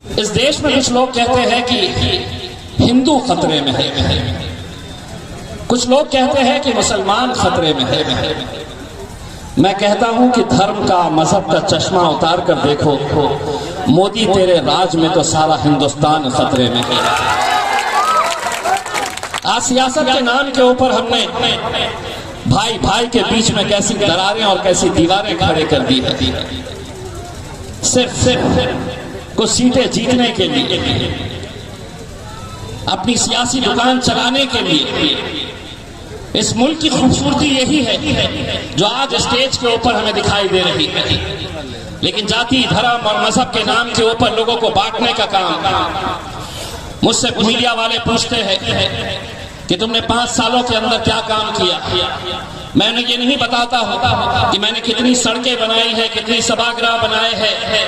इस देश में कुछ लोग कहते हैं कि हिंदू खतरे में है, कुछ लोग कहते हैं कि मुसलमान खतरे में है। मैं कहता हूं कि धर्म का, मजहब का चश्मा उतार कर देखो, मोदी तेरे राज में तो सारा हिंदुस्तान खतरे में है। आज सियासत के नाम के ऊपर हमने भाई भाई के बीच में कैसी दरारें और कैसी दीवारें खड़े कर दी है, सिर्फ कुछ सीटें जीतने के लिए, अपनी सियासी दुकान चलाने के लिए। इस मुल्क की खूबसूरती यही है जो आज स्टेज के ऊपर हमें दिखाई दे रही है, लेकिन जाति, धर्म और मजहब के नाम के ऊपर लोगों को बांटने का काम। मुझसे मीडिया वाले पूछते हैं कि तुमने 5 सालों के अंदर क्या काम किया। मैंने ये नहीं बताता हूं कि मैंने कितनी सड़कें बनाई है, कितनी सभागृह बनाए हैं,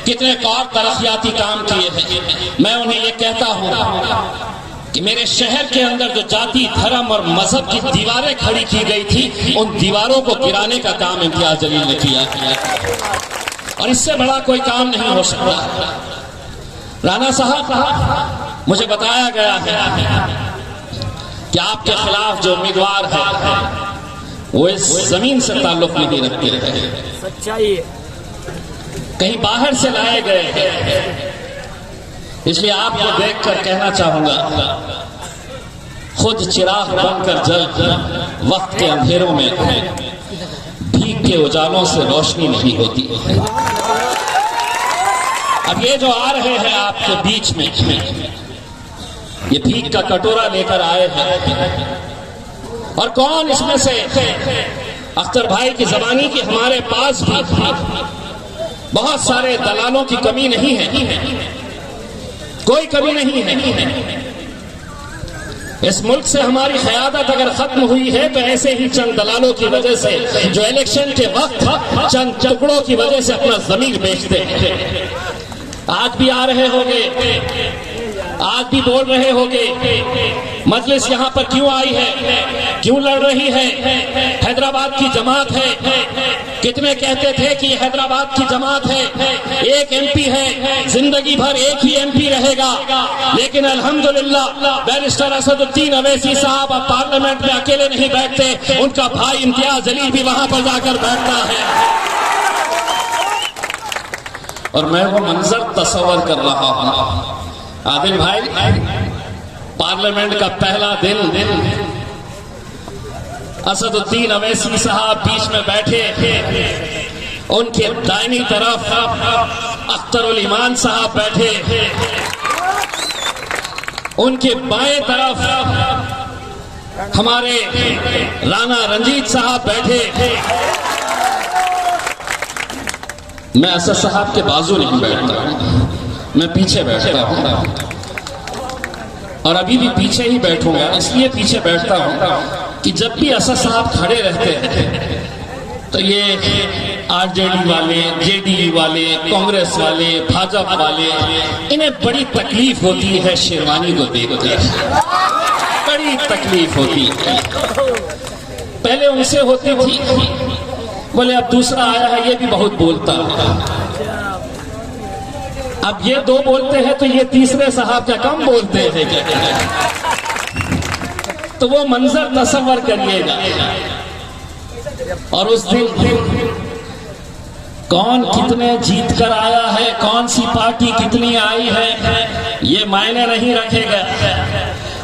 कितने और तरक्याती काम किए हैं। मैं उन्हें ये कहता हूं कि मेरे शहर के अंदर जो जाति, धर्म और मजहब की दीवारें खड़ी की गई थी, उन दीवारों को गिराने का काम इम्तियाज जलील ने किया, और इससे बड़ा कोई काम नहीं हो सकता। राणा साहब, मुझे बताया गया है कि आपके खिलाफ जो उम्मीदवार है वो इस जमीन से ताल्लुक नहीं रखते हैं, सच्चाई कहीं बाहर से लाए गए हैं। इसलिए आपको देखकर कहना चाहूंगा, खुद चिराग बनकर जल वक्त के अंधेरों में भीख के उजालों से रोशनी नहीं होती। अब ये जो आ रहे हैं आपके बीच में, ये भीख का कटोरा लेकर आए हैं, और कौन इसमें से, अख्तर भाई की जबानी की हमारे पास भी बहुत सारे दलालों की कमी नहीं है, कोई कमी नहीं है। इस मुल्क से हमारी क़यादत अगर खत्म हुई है तो ऐसे ही चंद दलालों की वजह से, जो इलेक्शन के वक्त चंद टुकड़ों की वजह से अपना जमीन बेचते हैं। आज भी आ रहे होंगे, आज भी बोल रहे होंगे, मजलिस यहाँ पर क्यों आई है, क्यों लड़ रही है, हैदराबाद की जमात है। कितने कहते थे कि हैदराबाद की जमात है, एक एमपी है, जिंदगी भर एक ही एमपी रहेगा। लेकिन अल्हम्दुलिल्लाह बैरिस्टर असदुद्दीन अवैसी साहब अब पार्लियामेंट में अकेले नहीं बैठते, उनका भाई इम्तियाज जलील भी वहां पर जाकर बैठता है। और मैं वो मंजर तस्वर कर रहा हूं, आदिल भाई, पार्लियामेंट का पहला दिन, असदुद्दीन अवैसी साहब बीच में बैठे, उनके दाहिनी तरफ अख्तरुल ईमान साहब बैठे, उनके बाएं तरफ हमारे राणा रंजीत साहब बैठे। मैं असद साहब के बाजू नहीं बैठता, मैं पीछे बैठता हूं, और अभी भी पीछे ही बैठूंगा। इसलिए पीछे बैठता हूं कि जब भी असद साहब खड़े रहते हैं तो ये आरजेडी वाले, जेडीयू वाले, कांग्रेस वाले, भाजपा वाले, इन्हें बड़ी तकलीफ होती है शेरवानी को देखकर, बड़ी तकलीफ होती है। पहले उनसे होती थी, बोले अब दूसरा आया है ये भी बहुत बोलता है, अब ये 2 बोलते हैं तो ये तीसरे साहब क्या कम बोलते हैं क्या? तो वो मंजर तस्वर करिएगा। और उस दिन कौन कितने जीत कर आया है, कौन सी पार्टी कितनी आई है, ये मायने नहीं रखेगा।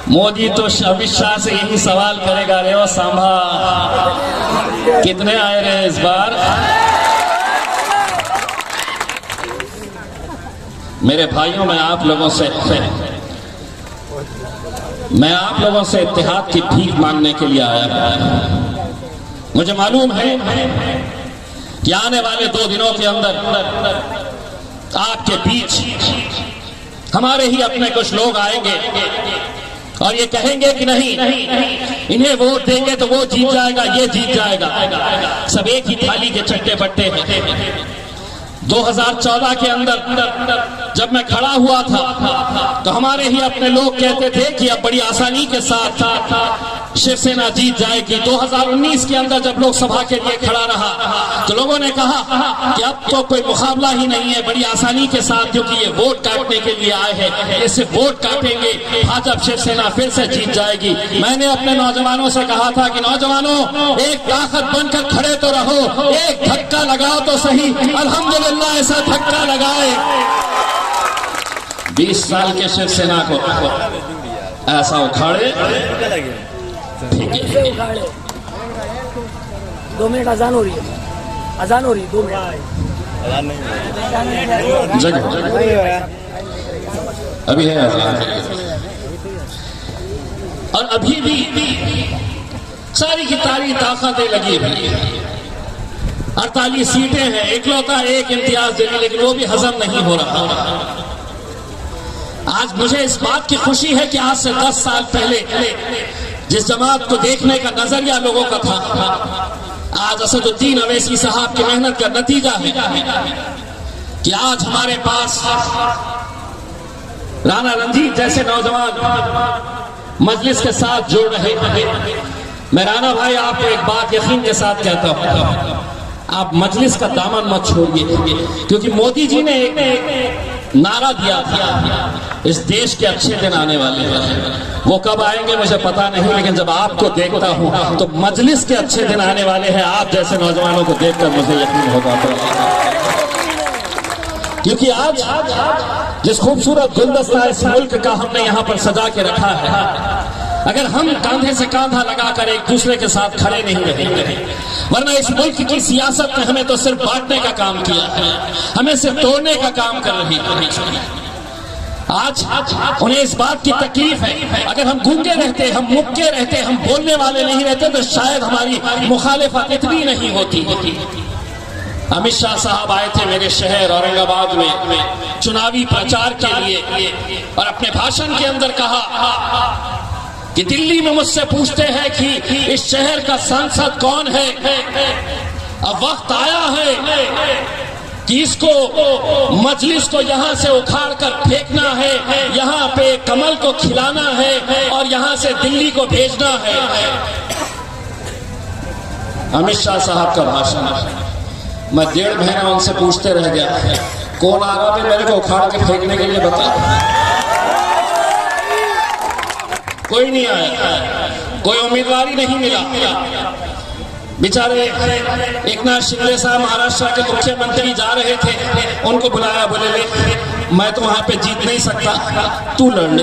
मोदी तो अमित शाह से यही सवाल करेगा, रे ओ सांभा कितने आए रहे इस बार। मेरे भाइयों, मैं आप लोगों से इत्तेहाद की भीख मांगने के लिए आया। मुझे मालूम है कि आने वाले 2 दिनों के अंदर आपके बीच हमारे ही अपने कुछ लोग आएंगे और ये कहेंगे कि नहीं, इन्हें वोट देंगे तो वो जीत जाएगा, ये जीत जाएगा। सब एक ही थाली के चट्टे बट्टे हैं। 2014 के अंदर जब मैं खड़ा हुआ था तो हमारे ही अपने लोग कहते थे कि अब बड़ी आसानी के साथ शिवसेना जीत जाएगी। 2019 के अंदर जब लोकसभा के लिए खड़ा रहा तो लोगों ने कहा कि अब तो कोई मुकाबला ही नहीं है, बड़ी आसानी के साथ, क्योंकि ये वोट काटने के लिए आए हैं, ये सिर्फ वोट काटेंगे, भाजपा शिवसेना फिर से जीत जाएगी। मैंने अपने नौजवानों से कहा था कि नौजवानों, एक ताकत बनकर खड़े तो रहो, एक धक्का लगाओ तो सही। अल्हम्दुलिल्लाह ऐसा धक्का लगाए 20 साल के शिवसेना को ऐसा उखाड़े, ठीक है। 2 मिनट अजान हो रही है, अजान हो रही है, 2 मिनट जगह अभी है अजान। और अभी भी सारी की सारी ताकतें लगी हुई है। 48 सीटें हैं, इकलौता एक इम्तियाज दिल्ली, लेकिन वो भी हजम नहीं हो रहा। आज मुझे इस बात की खुशी है कि आज से 10 साल पहले जिस जमात को देखने का नजरिया लोगों का था, आज असदुद्दीन अवैसी साहब की मेहनत का नतीजा है कि आज हमारे पास राणा रंजीत जैसे नौजवान मजलिस के साथ जुड़ रहे हैं। मैं राणा भाई आपको एक बात यकीन के साथ कहता हूं, आप मजलिस का दामन मत छोड़िए, क्योंकि मोदी जी ने एक नारा दिया था, इस देश के अच्छे दिन आने वाले हैं। वो कब आएंगे मुझे पता नहीं, लेकिन जब आपको देखता हूं तो मजलिस के अच्छे दिन आने वाले हैं। आप जैसे नौजवानों को देखकर मुझे यकीन होगा, क्योंकि आज जिस खूबसूरत गुलदस्ता इस मुल्क का हमने यहाँ पर सजा के रखा है, अगर हम कांधे से कांधा लगाकर एक दूसरे के साथ खड़े नहीं रहेंगे, वरना इस मुल्क की सियासत ने हमें तो सिर्फ बांटने का काम किया है, हमें सिर्फ तोड़ने का काम कर रही है। आज उन्हें इस बात की तकलीफ है, अगर हम गूंगे रहते, हम मुक्के रहते, हम बोलने वाले नहीं रहते, तो शायद हमारी मुखालिफत इतनी नहीं होती। अमित शाह साहब आए थे मेरे शहर औरंगाबाद में चुनावी प्रचार के लिए, और अपने भाषण के अंदर कहा कि दिल्ली में मुझसे पूछते हैं कि इस शहर का सांसद कौन है, अब वक्त आया है कि इसको मजलिस को यहाँ से उखाड़ कर फेंकना है, यहाँ पे कमल को खिलाना है और यहाँ से दिल्ली को भेजना है। अमित शाह साहब का भाषण, मैं 1.5 महीना उनसे पूछते रह गया, कौन आ रहा है मेरे को उखाड़ के फेंकने के लिए, बता। कोई नहीं आया, कोई उम्मीदवार ही नहीं मिला। बेचारे एकनाथ शिंदे साहब महाराष्ट्र के मुख्यमंत्री जा रहे थे, उनको बुलाया, बोले ले मैं तो वहां पे जीत नहीं सकता, तू लड़ने।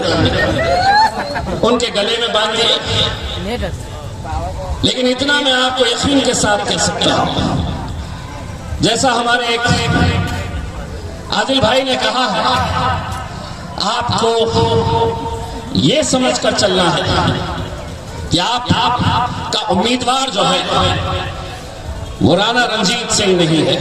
उनके गले में बांध दिए। लेकिन इतना मैं आपको यकीन के साथ कह सकता हूं, जैसा हमारे एक आदिल भाई ने कहा है, आपको ये समझकर चलना है कि आपका उम्मीदवार जो है वो राणा रंजीत सिंह नहीं है,